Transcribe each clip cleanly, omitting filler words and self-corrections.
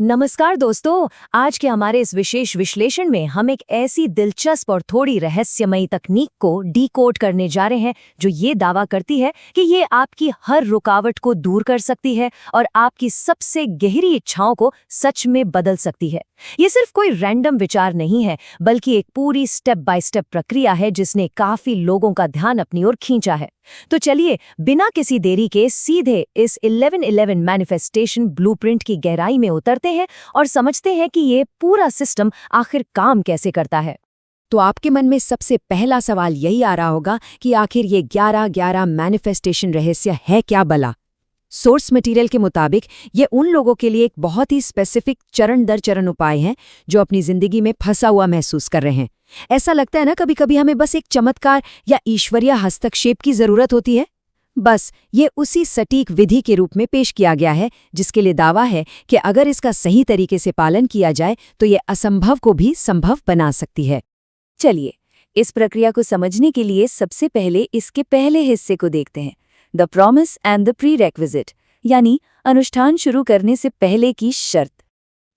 नमस्कार दोस्तों। आज के हमारे इस विशेष विश्लेषण में हम एक ऐसी दिलचस्प और थोड़ी रहस्यमयी तकनीक को डीकोड करने जा रहे हैं जो ये दावा करती है कि ये आपकी हर रुकावट को दूर कर सकती है और आपकी सबसे गहरी इच्छाओं को सच में बदल सकती है। ये सिर्फ कोई रैंडम विचार नहीं है, बल्कि एक पूरी स्टेप बाय स्टेप प्रक्रिया है जिसने काफी लोगों का ध्यान अपनी ओर खींचा है। तो चलिए बिना किसी देरी के सीधे इस 1111 मैनिफेस्टेशन ब्लूप्रिंट की गहराई में उतरते हैं और समझते हैं कि ये पूरा सिस्टम आखिर काम कैसे करता है। तो आपके मन में सबसे पहला सवाल यही आ रहा होगा कि आखिर ये 11-11 मैनिफेस्टेशन रहस्य है क्या भला। सोर्स मटेरियल के मुताबिक ये उन लोगों के लिए एक बहुत ही स्पेसिफिक चरण दर चरण उपाय हैं जो अपनी जिंदगी में फंसा हुआ महसूस कर रहे हैं। ऐसा लगता है ना, कभी कभी हमें बस एक चमत्कार या ईश्वरीय हस्तक्षेप की जरूरत होती है। बस ये उसी सटीक विधि के रूप में पेश किया गया है जिसके लिए दावा है कि अगर इसका सही तरीके से पालन किया जाए तो ये असंभव को भी संभव बना सकती है। चलिए इस प्रक्रिया को समझने के लिए सबसे पहले इसके पहले हिस्से को देखते हैं, the promise and the prerequisite, यानी अनुष्ठान शुरू करने से पहले की शर्त।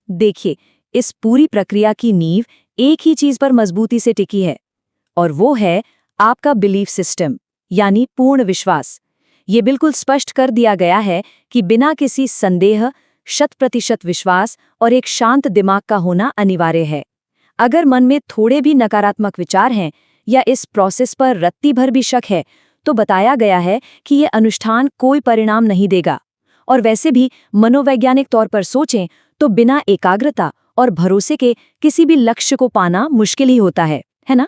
देखिए, इस पूरी प्रक्रिया की नींव एक ही चीज पर मजबूती से टिकी है और वो है आपका बिलीफ सिस्टम, यानी पूर्ण विश्वास। ये बिल्कुल स्पष्ट कर दिया गया है कि बिना किसी संदेह 100% विश्वास और एक शांत दिमाग का होना अनिवार्य है। अगर मन में थोड़े भी नकारात्मक विचार हैं या इस प्रोसेस पर रत्ती भर भी शक है तो बताया गया है कि ये अनुष्ठान कोई परिणाम नहीं देगा। और वैसे भी मनोवैज्ञानिक तौर पर सोचें तो बिना एकाग्रता और भरोसे के किसी भी लक्ष्य को पाना मुश्किल ही होता है ना?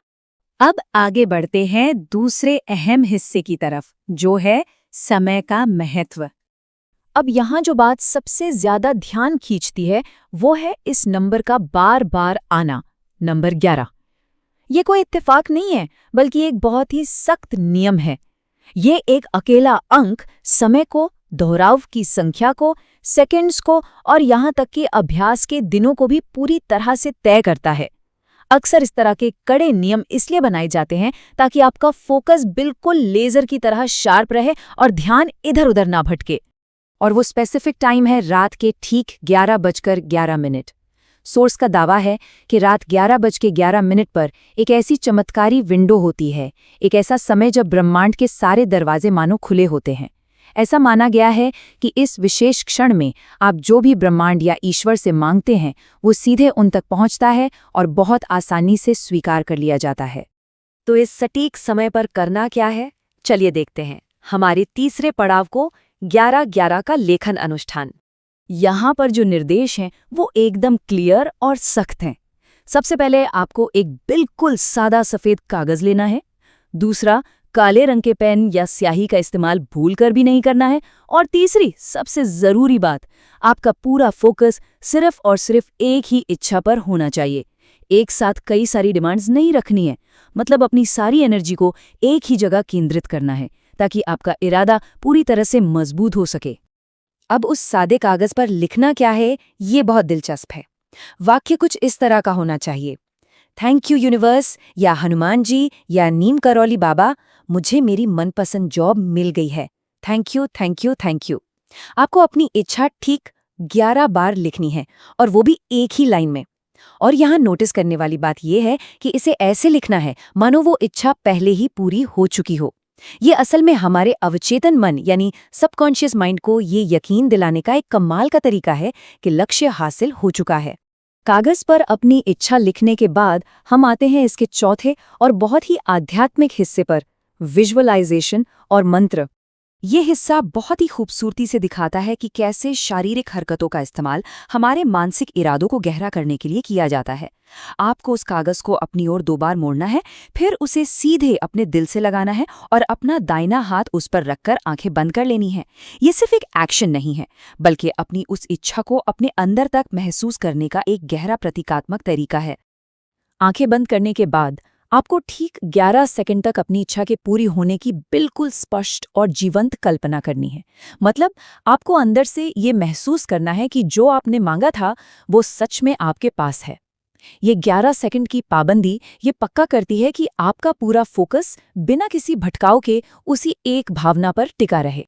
अब आगे बढ़ते हैं दूसरे अहम हिस्से की तरफ, जो है समय का महत्व। अब यहाँ जो बात सबसे ज्यादा ध्यान खींचती है वो है इस नंबर का बार बार आना, नंबर 11। ये कोई इत्तेफाक नहीं है, बल्कि एक बहुत ही सख्त नियम है। ये एक अकेला अंक समय को, दोहराव की संख्या को, सेकंड्स को और यहाँ तक कि अभ्यास के दिनों को भी पूरी तरह से तय करता है। अक्सर इस तरह के कड़े नियम इसलिए बनाए जाते हैं ताकि आपका फोकस बिल्कुल लेजर की तरह शार्प रहे और ध्यान इधर उधर ना भटके। और वो स्पेसिफिक टाइम है रात के ठीक 11:11। सोर्स का दावा है कि रात 11:11 पर एक ऐसी चमत्कारी विंडो होती है, एक ऐसा समय जब ब्रह्मांड के सारे दरवाजे मानो खुले होते हैं। ऐसा माना गया है कि इस विशेष क्षण में आप जो भी ब्रह्मांड या ईश्वर से मांगते हैं वो सीधे उन तक पहुंचता है और बहुत आसानी से स्वीकार कर लिया जाता है। तो इस सटीक समय पर करना क्या है, चलिए देखते हैं हमारे तीसरे पड़ाव को, 11-11 का लेखन अनुष्ठान। यहाँ पर जो निर्देश हैं वो एकदम क्लियर और सख्त हैं। सबसे पहले आपको एक बिल्कुल सादा सफेद कागज लेना है। दूसरा, काले रंग के पेन या स्याही का इस्तेमाल भूलकर भी नहीं करना है। और तीसरी सबसे जरूरी बात, आपका पूरा फोकस सिर्फ और सिर्फ एक ही इच्छा पर होना चाहिए। एक साथ कई सारी डिमांड्स नहीं रखनी है, मतलब अपनी सारी एनर्जी को एक ही जगह केंद्रित करना है ताकि आपका इरादा पूरी तरह से मजबूत हो सके। अब उस सादे कागज पर लिखना क्या है, ये बहुत दिलचस्प है। वाक्य कुछ इस तरह का होना चाहिए, थैंक यू यूनिवर्स, या हनुमान जी, या नीम करौली बाबा, मुझे मेरी मनपसंद जॉब मिल गई है। Thank you thank you thank you. आपको अपनी इच्छा ठीक 11 बार लिखनी है और वो भी एक ही लाइन में। और यहाँ नोटिस करने वाली बात यह है कि इसे ऐसे लिखना है मानो वो इच्छा पहले ही पूरी हो चुकी हो। ये असल में हमारे अवचेतन मन यानी सबकॉन्शियस माइंड को ये यकीन दिलाने का एक कमाल का तरीका है कि लक्ष्य हासिल हो चुका है। कागज पर अपनी इच्छा लिखने के बाद हम आते हैं इसके चौथे और बहुत ही आध्यात्मिक हिस्से पर, विजुअलाइजेशन और मंत्र। ये हिस्सा बहुत ही खूबसूरती से दिखाता है कि कैसे शारीरिक हरकतों का इस्तेमाल हमारे मानसिक इरादों को गहरा करने के लिए किया जाता है। आपको उस कागज को अपनी ओर 2 बार मोड़ना है, फिर उसे सीधे अपने दिल से लगाना है और अपना दाहिना हाथ उस पर रखकर आंखें बंद कर लेनी है। ये सिर्फ एक एक्शन नहीं है, बल्कि अपनी उस इच्छा को अपने अंदर तक महसूस करने का एक गहरा प्रतीकात्मक तरीका है। आंखें बंद करने के बाद आपको ठीक 11 सेकंड तक अपनी इच्छा के पूरी होने की बिल्कुल स्पष्ट और जीवंत कल्पना करनी है। मतलब आपको अंदर से ये महसूस करना है कि जो आपने मांगा था वो सच में आपके पास है। ये 11 सेकंड की पाबंदी ये पक्का करती है कि आपका पूरा फोकस बिना किसी भटकाव के उसी एक भावना पर टिका रहे।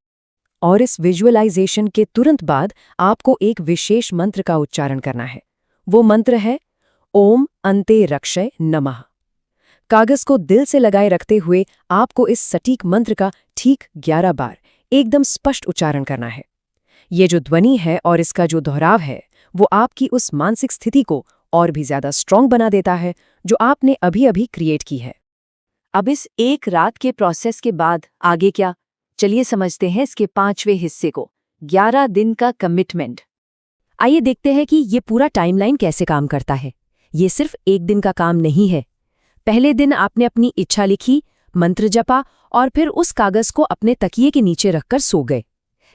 और इस विजुअलाइजेशन के तुरंत बाद आपको एक विशेष मंत्र का उच्चारण करना है। वो मंत्र है ओम अन्ते रक्षय नमः। कागज को दिल से लगाए रखते हुए आपको इस सटीक मंत्र का ठीक 11 बार एकदम स्पष्ट उच्चारण करना है। ये जो ध्वनि है और इसका जो दोहराव है वो आपकी उस मानसिक स्थिति को और भी ज्यादा स्ट्रॉन्ग बना देता है जो आपने अभी अभी क्रिएट की है। अब इस एक रात के प्रोसेस के बाद आगे क्या, चलिए समझते हैं इसके 5वें हिस्से को, 11 दिन का कमिटमेंट। आइए देखते हैं कि ये पूरा टाइमलाइन कैसे काम करता है। ये सिर्फ एक दिन का काम नहीं है। पहले दिन आपने अपनी इच्छा लिखी, मंत्र जपा और फिर उस कागज को अपने तकिए के नीचे रखकर सो गए।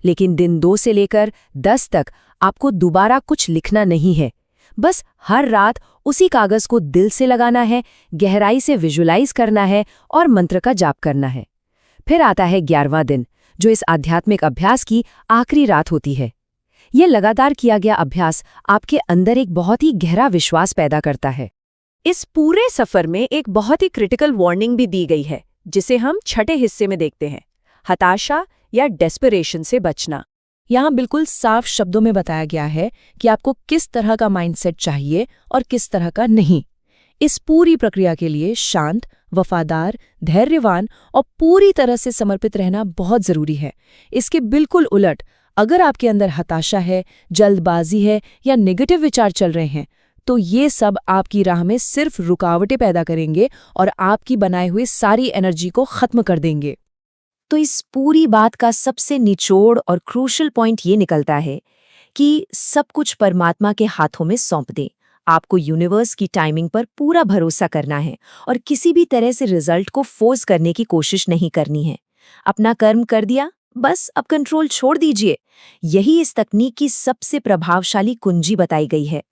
लेकिन दिन 2 से लेकर 10 तक आपको दोबारा कुछ लिखना नहीं है। बस हर रात उसी कागज को दिल से लगाना है, गहराई से विजुलाइज करना है और मंत्र का जाप करना है। फिर आता है 11वां दिन, जो इस आध्यात्मिक अभ्यास की आखिरी रात होती है। ये लगातार किया गया अभ्यास आपके अंदर एक बहुत ही गहरा विश्वास पैदा करता है। इस पूरे सफर में एक बहुत ही क्रिटिकल वार्निंग भी दी गई है, जिसे हम छठे हिस्से में देखते हैं, हताशा या डेस्परेशन से बचना। यहाँ बिल्कुल साफ शब्दों में बताया गया है कि आपको किस तरह का माइंडसेट चाहिए और किस तरह का नहीं। इस पूरी प्रक्रिया के लिए शांत, वफादार, धैर्यवान और पूरी तरह से समर्पित रहना बहुत जरूरी है। इसके बिल्कुल उलट, अगर आपके अंदर हताशा है, जल्दबाजी है या नेगेटिव विचार चल रहे हैं, तो ये सब आपकी राह में सिर्फ रुकावटें पैदा करेंगे और आपकी बनाई हुई सारी एनर्जी को खत्म कर देंगे। तो इस पूरी बात का सबसे निचोड़ और क्रूशल पॉइंट ये निकलता है कि सब कुछ परमात्मा के हाथों में सौंप दें। आपको यूनिवर्स की टाइमिंग पर पूरा भरोसा करना है और किसी भी तरह से रिजल्ट को फोर्स करने की कोशिश नहीं करनी है। अपना कर्म कर दिया, बस अब कंट्रोल छोड़ दीजिए। यही इस तकनीक की सबसे प्रभावशाली कुंजी बताई गई है।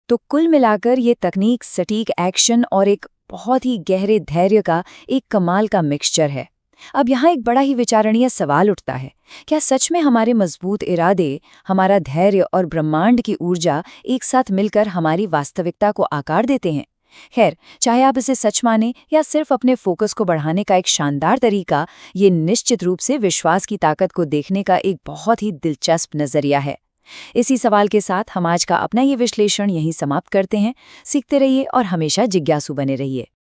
तो कुल मिलाकर ये तकनीक सटीक एक्शन और एक बहुत ही गहरे धैर्य का एक कमाल का मिक्सचर है। अब यहाँ एक बड़ा ही विचारणीय सवाल उठता है, क्या सच में हमारे मजबूत इरादे, हमारा धैर्य और ब्रह्मांड की ऊर्जा एक साथ मिलकर हमारी वास्तविकता को आकार देते हैं? खैर, चाहे आप इसे सच माने या सिर्फ अपने फोकस को बढ़ाने का एक शानदार तरीका, ये निश्चित रूप से विश्वास की ताकत को देखने का एक बहुत ही दिलचस्प नजरिया है। इसी सवाल के साथ हम आज का अपना ये विश्लेषण यहीं समाप्त करते हैं। सीखते रहिए और हमेशा जिज्ञासु बने रहिए।